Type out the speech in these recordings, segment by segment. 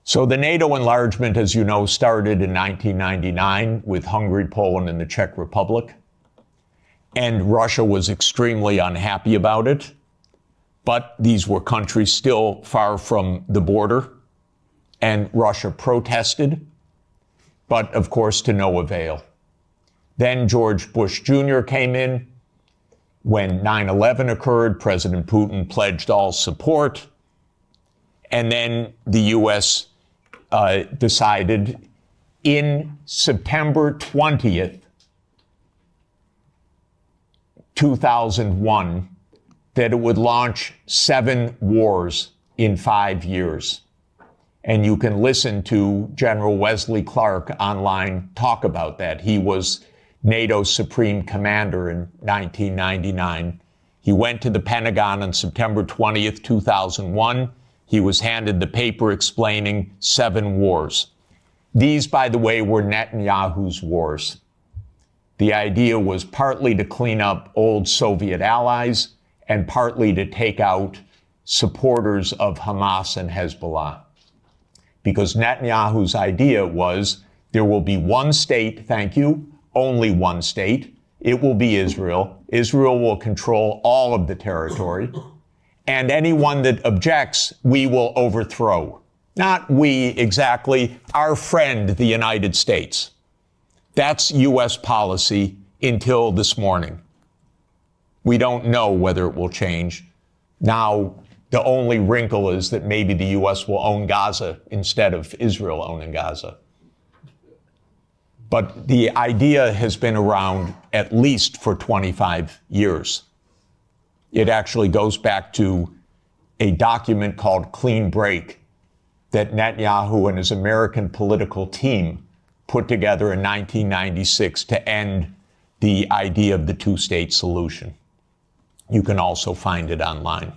So the NATO enlargement, as you know, started in 1999 with Hungary, Poland, and the Czech Republic. And Russia was extremely unhappy about it. But these were countries still far from the border. And Russia protested, but of course to no avail. Then George Bush Jr. came in. When 9/11 occurred, President Putin pledged all support. And then the U.S. Decided in September 20th, 2001, that it would launch 7 wars in 5 years. And you can listen to General Wesley Clark online talk about that. He was NATO's Supreme Commander in 1999. He went to the Pentagon on September 20th, 2001. He was handed the paper explaining 7 wars. These, by the way, were Netanyahu's wars. The idea was partly to clean up old Soviet allies and partly to take out supporters of Hamas and Hezbollah. Because Netanyahu's idea was there will be one state, thank you, only one state. It will be Israel. Israel will control all of the territory. And anyone that objects, we will overthrow. Not we exactly, our friend, the United States. That's U.S. policy until this morning. We don't know whether it will change. Now, the only wrinkle is that maybe the U.S. will own Gaza instead of Israel owning Gaza. But the idea has been around at least for 25 years. It actually goes back to a document called Clean Break that Netanyahu and his American political team put together in 1996 to end the idea of the two-state solution. You can also find it online.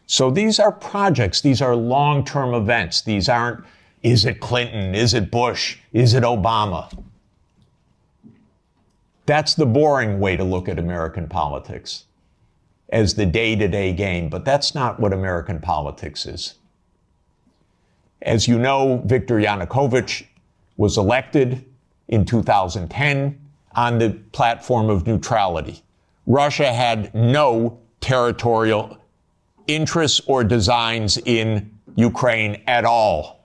So these are projects. These are long-term events. These aren't, is it Clinton? Is it Bush? Is it Obama? That's the boring way to look at American politics, as the day-to-day game. But that's not what American politics is. As you know, Viktor Yanukovych was elected in 2010 on the platform of neutrality. Russia had no territorial interests or designs in Ukraine at all.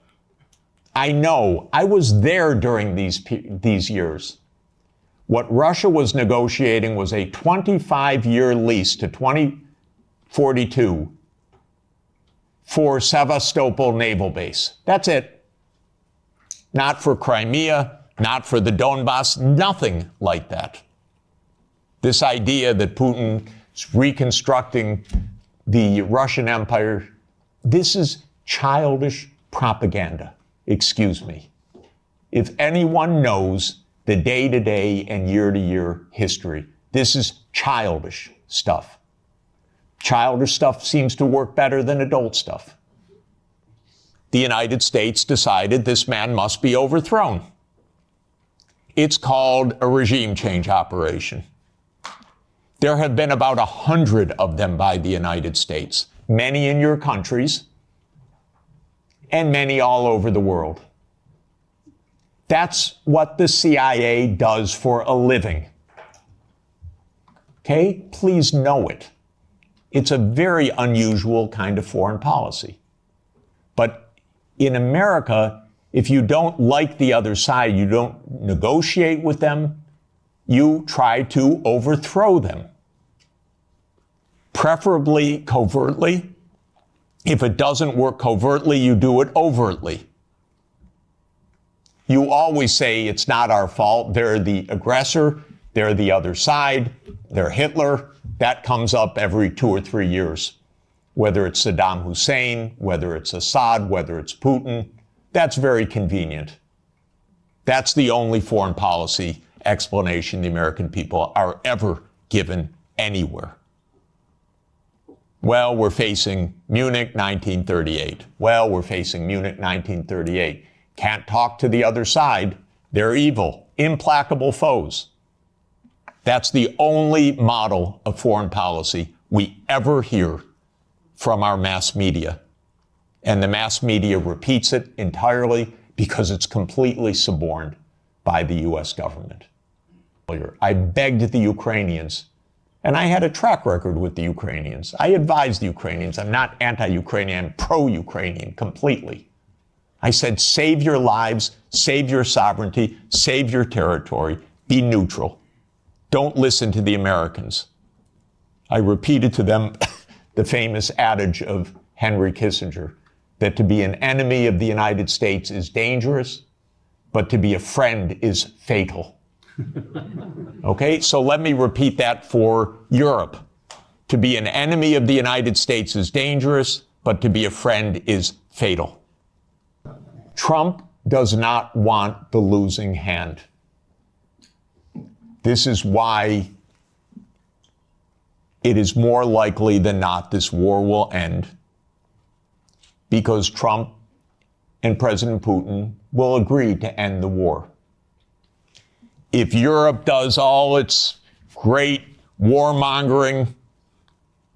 I know. I was there during these years. What Russia was negotiating was a 25-year lease to 2042 for Sevastopol Naval Base. That's it. Not for Crimea, not for the Donbass, nothing like that. This idea that Putin is reconstructing the Russian Empire, this is childish propaganda. Excuse me. If anyone knows the day-to-day and year-to-year history, this is childish stuff. Childish stuff seems to work better than adult stuff. The United States decided this man must be overthrown. It's called a regime change operation. There have been about 100 of them by the United States, many in your countries, and many all over the world. That's what the CIA does for a living. Okay? Please know it. It's a very unusual kind of foreign policy. But in America, if you don't like the other side, you don't negotiate with them, you try to overthrow them. Preferably covertly. If it doesn't work covertly, you do it overtly. You always say it's not our fault. They're the aggressor. They're the other side. They're Hitler. That comes up every 2 or 3 years. Whether it's Saddam Hussein, whether it's Assad, whether it's Putin, that's very convenient. That's the only foreign policy explanation the American people are ever given anywhere. Well, we're facing Munich 1938. Well, we're facing Munich 1938. Can't talk to the other side. They're evil, implacable foes. That's the only model of foreign policy we ever hear from our mass media. And the mass media repeats it entirely because it's completely suborned by the US government. I begged the Ukrainians, and I had a track record with the Ukrainians. I advised the Ukrainians. I'm not anti-Ukrainian, I'm pro-Ukrainian completely. I said, save your lives, save your sovereignty, save your territory, be neutral. Don't listen to the Americans. I repeated to them the famous adage of Henry Kissinger, that to be an enemy of the United States is dangerous, but to be a friend is fatal. Okay, so let me repeat that for Europe. To be an enemy of the United States is dangerous, but to be a friend is fatal. Trump does not want the losing hand. This is why it is more likely than not this war will end, because Trump and President Putin will agree to end the war. If Europe does all its great warmongering,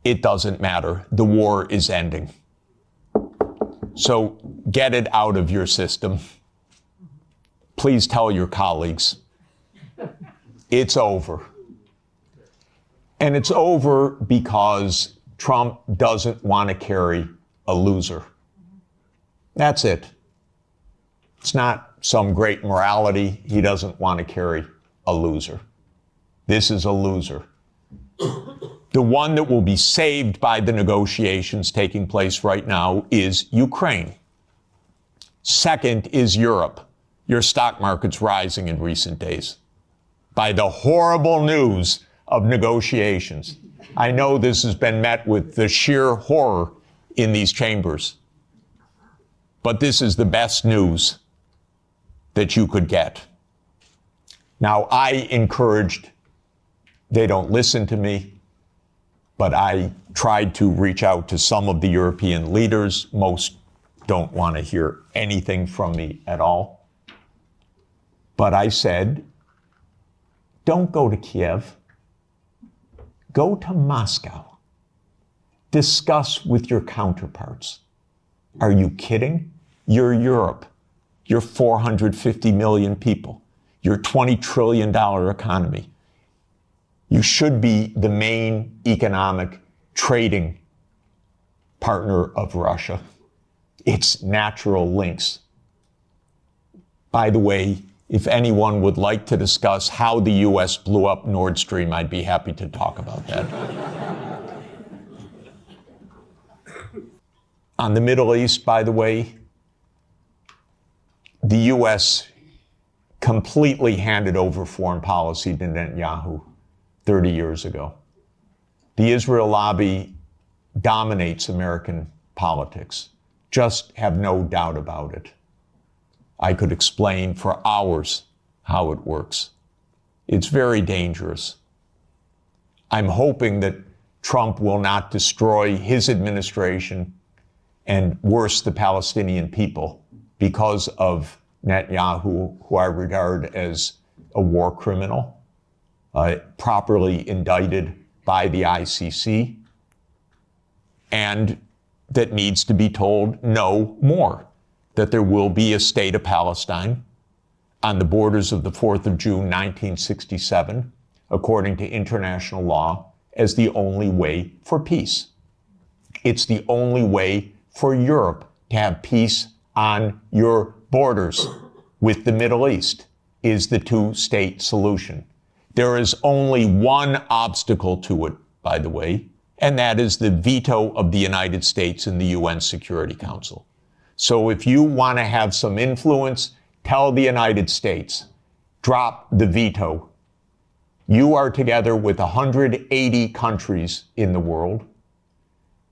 it doesn't matter. The war is ending. So get it out of your system. Please tell your colleagues. It's over. And it's over because Trump doesn't want to carry a loser. That's it. It's not some great morality. He doesn't want to carry a loser. This is a loser. The one that will be saved by the negotiations taking place right now is Ukraine. Second is Europe. Your stock market's rising in recent days by the horrible news of negotiations. I know this has been met with the sheer horror in these chambers, but this is the best news that you could get. Now, I encouraged, they don't listen to me, but I tried to reach out to some of the European leaders. Most don't want to hear anything from me at all. But I said, don't go to Kiev. Go to Moscow. Discuss with your counterparts. Are you kidding? You're Europe. You're 450 million people. You're a $20 trillion economy. You should be the main economic trading partner of Russia. It's natural links. By the way, if anyone would like to discuss how the US blew up Nord Stream, I'd be happy to talk about that. On the Middle East, by the way, the US completely handed over foreign policy to Netanyahu 30 years ago. The Israel lobby dominates American politics. Just have no doubt about it. I could explain for hours how it works. It's very dangerous. I'm hoping that Trump will not destroy his administration and worse, the Palestinian people, because of Netanyahu, who I regard as a war criminal, properly indicted by the ICC, and that needs to be told no more, that there will be a state of Palestine on the borders of the 4th of June, 1967, according to international law, as the only way for peace. It's the only way for Europe to have peace on your borders with the Middle East, is the two-state solution. There is only one obstacle to it, by the way, and that is the veto of the United States in the UN Security Council. So if you want to have some influence, tell the United States, drop the veto. You are together with 180 countries in the world.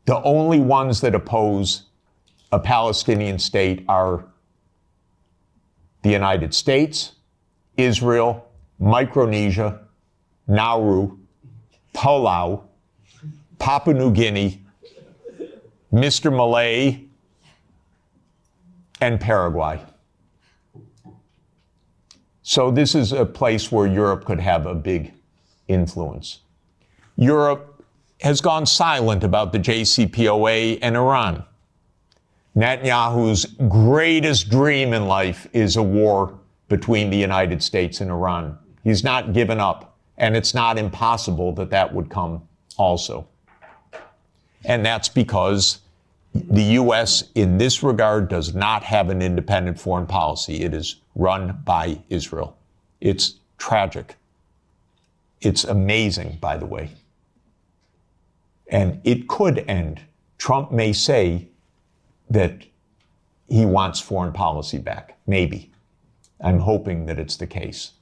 The only ones that oppose a Palestinian state are the United States, Israel, Micronesia, Nauru, Palau, Papua New Guinea, Mr. Malay, and Paraguay. So this is a place where Europe could have a big influence. Europe has gone silent about the JCPOA and Iran. Netanyahu's greatest dream in life is a war between the United States and Iran. He's not given up, and it's not impossible that that would come also. And that's because the U.S. in this regard does not have an independent foreign policy. It is run by Israel. It's tragic. It's amazing, by the way. And it could end. Trump may say that he wants foreign policy back. Maybe. I'm hoping that it's the case.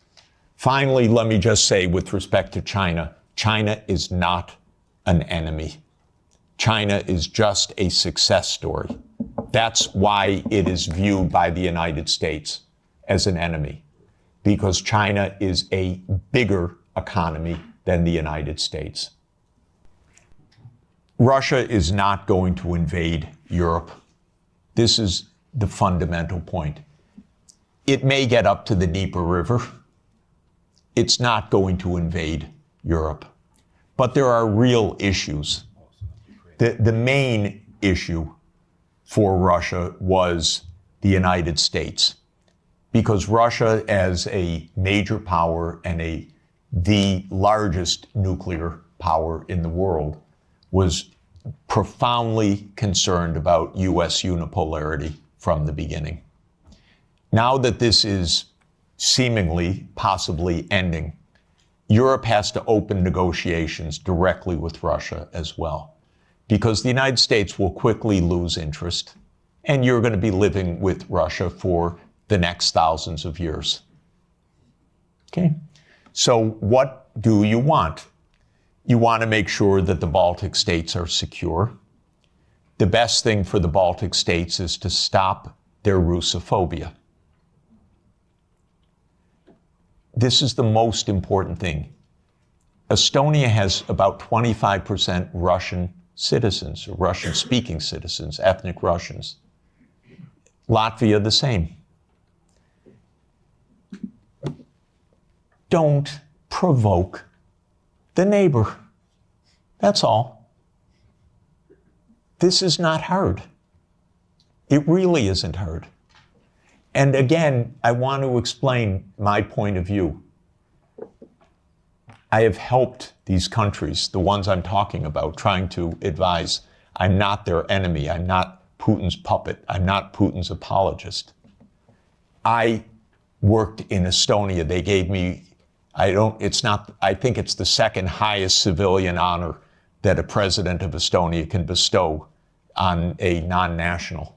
Finally, let me just say with respect to China, China is not an enemy. China is just a success story. That's why it is viewed by the United States as an enemy, because China is a bigger economy than the United States. Russia is not going to invade Europe. This is the fundamental point. It may get up to the Dnieper River. It's not going to invade Europe. But there are real issues. The main issue for Russia was the United States, because Russia, as a major power and the largest nuclear power in the world, was profoundly concerned about U.S. unipolarity from the beginning. Now that this is seemingly, possibly ending, Europe has to open negotiations directly with Russia as well, because the United States will quickly lose interest, and you're going to be living with Russia for the next thousands of years. Okay? So what do you want? You want to make sure that the Baltic states are secure. The best thing for the Baltic states is to stop their Russophobia. This is the most important thing. Estonia has about 25% Russian citizens, or Russian-speaking citizens, ethnic Russians. Latvia, the same. Don't provoke the neighbor. That's all. This is not hard. It really isn't hard. And again, I want to explain my point of view. I have helped these countries, the ones I'm talking about, trying to advise. I'm not their enemy. I'm not Putin's puppet. I'm not Putin's apologist. I worked in Estonia. They gave me, I think it's the second highest civilian honor that a president of Estonia can bestow on a non-national,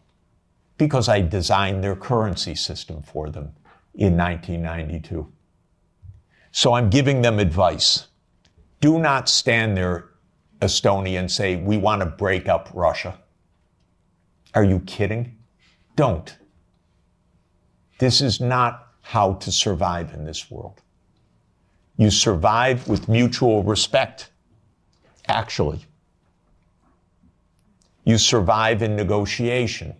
because I designed their currency system for them in 1992. So I'm giving them advice. Do not stand there, Estonia, and say, we want to break up Russia. Are you kidding? Don't. This is not how to survive in this world. You survive with mutual respect, actually. You survive in negotiation.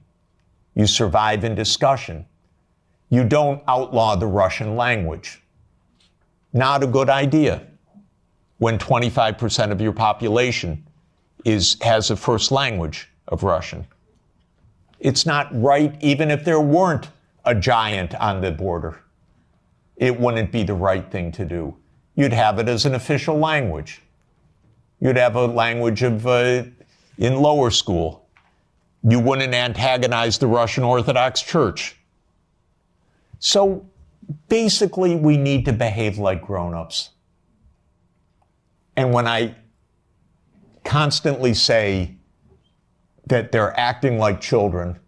You survive in discussion. You don't outlaw the Russian language. Not a good idea when 25% of your population has a first language of Russian. It's not right, even if there weren't a giant on the border. It wouldn't be the right thing to do. You'd have it as an official language. You'd have a language of in lower school. You wouldn't antagonize the Russian Orthodox Church. So basically, we need to behave like grown-ups. And when I constantly say that they're acting like children,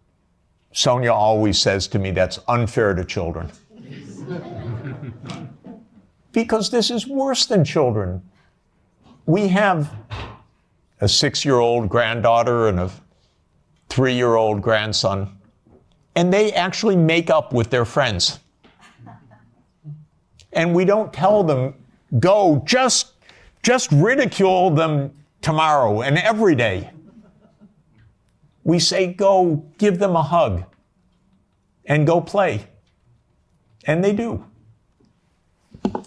Sonia always says to me, that's unfair to children. Because this is worse than children. We have a 6-year-old granddaughter and a 3-year-old grandson, and they actually make up with their friends. And we don't tell them, go, just ridicule them tomorrow and every day. We say, go, give them a hug and go play. And they do.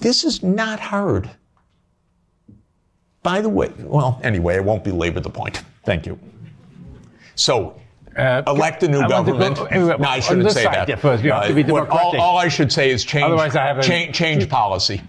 This is not hard. By the way, well, anyway, I won't belabor the point. Thank you. So, elect a new government. No, I shouldn't say that. First, you have to be democratic. All I should say is change, Otherwise I have change policy.